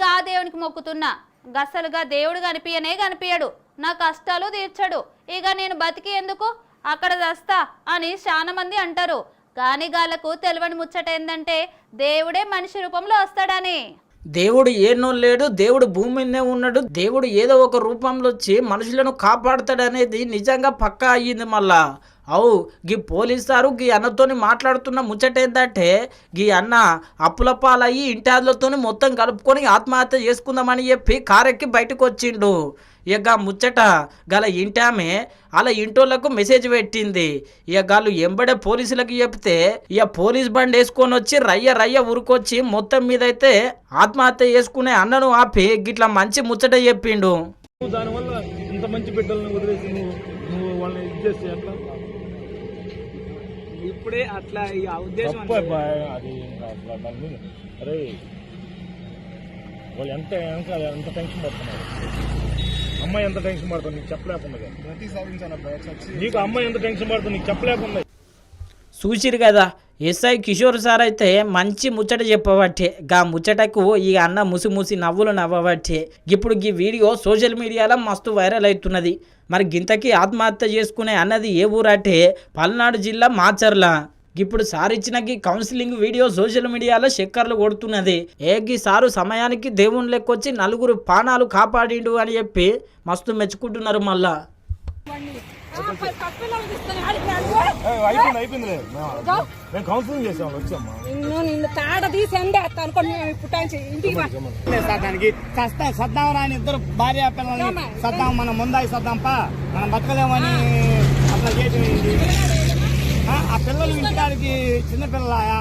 గా దేవునికి మొక్కుతున్నా, గసలుగా దేవుడు కనిపించడు, నా కష్టాలు తీర్చడు, ఇక నేను బతికి ఎందుకు అక్కడ దస్తా అని చాలా మంది అంటారు. కానీ గాళ్ళకు తెలియని ముచ్చట ఏందంటే దేవుడే మనిషి రూపంలో వస్తాడని. దేవుడు ఏనో లేడు, దేవుడు భూమి మీదనే ఉన్నాడు, దేవుడు ఏదో ఒక రూపంలో వచ్చి మనుషులను కాపాడుతాడనేది నిజంగా పక్కా అయ్యింది. మళ్ళా అవు గీ పోలీసారు గీ అన్నతోని మాట్లాడుతున్న ముచ్చట ఏంటంటే గీ అన్న అప్పుల పాలయ్యి ఇంటాదులతో మొత్తం కలుపుకొని ఆత్మహత్య చేసుకుందామని చెప్పి కారెక్కి బయటకు వచ్చిండు. ఇక ముచ్చట గల ఇంటామే అలా ఇంటోళ్లకు మెసేజ్ పెట్టింది. ఇక గాళ్ళు ఎంబడే పోలీసులకు చెప్తే ఇక పోలీస్ బండి వేసుకొని వచ్చి రయ్య ఉరుకొచ్చి మొత్తం మీద అయితే ఆత్మహత్య చేసుకునే అన్నను ఆపి గిట్లా మంచి ముచ్చట చెప్పిండు. దానివల్ల ఇంత మంచి బిడ్డలను వదిలేసి నువ్వు వాళ్ళని ఇది చేస్తే ఎట్లా? ఇప్పుడే అట్లా ఉద్దేశం అది అరే వాళ్ళు ఎంత టెన్షన్ పడుతున్నారు. అమ్మాయి ఎంత టెన్షన్ పడుతుంది నీకు చెప్పలేకుండా, నీకు అమ్మాయి ఎంత టెన్షన్ పడుతుంది నీకు చెప్పలేకుండా. చూసిరు కదా ఎస్ఐ కిషోర్ సార్ అయితే మంచి ముచ్చట చెప్పబట్టే గా ముచ్చటకు ఈ అన్న ముసి నవ్వులు నవ్వబట్టే ఇప్పుడు ఈ వీడియో సోషల్ మీడియాలో మస్తు వైరల్ అవుతున్నది. మరి గింతకి ఆత్మహత్య చేసుకునే అన్నది ఏ ఊరంటే పల్నాడు జిల్లా మాచర్ల. ఇప్పుడు సార్ ఇచ్చిన కౌన్సిలింగ్ వీడియో సోషల్ మీడియాలో చక్కర్లు కొడుతున్నది. సారు సమయానికి దేవుని లెక్కొచ్చి నలుగురు ప్రాణాలు కాపాడిండు అని చెప్పి మస్తు మెచ్చుకుంటున్నారు. మళ్ళా కౌన్సిలింగ్ చేసాం వచ్చామ్మా, నిన్ను తాడ తీసి దానికి సద్దాం రాని ఇద్దరు భార్య పిల్లల్ని సద్దాం, మనం ముందాయి సద్దాంపా, మనం బతకలేమని అట్లా చేసి ఆ పిల్లలు ఇంటికాడికి చిన్నపిల్లలాయా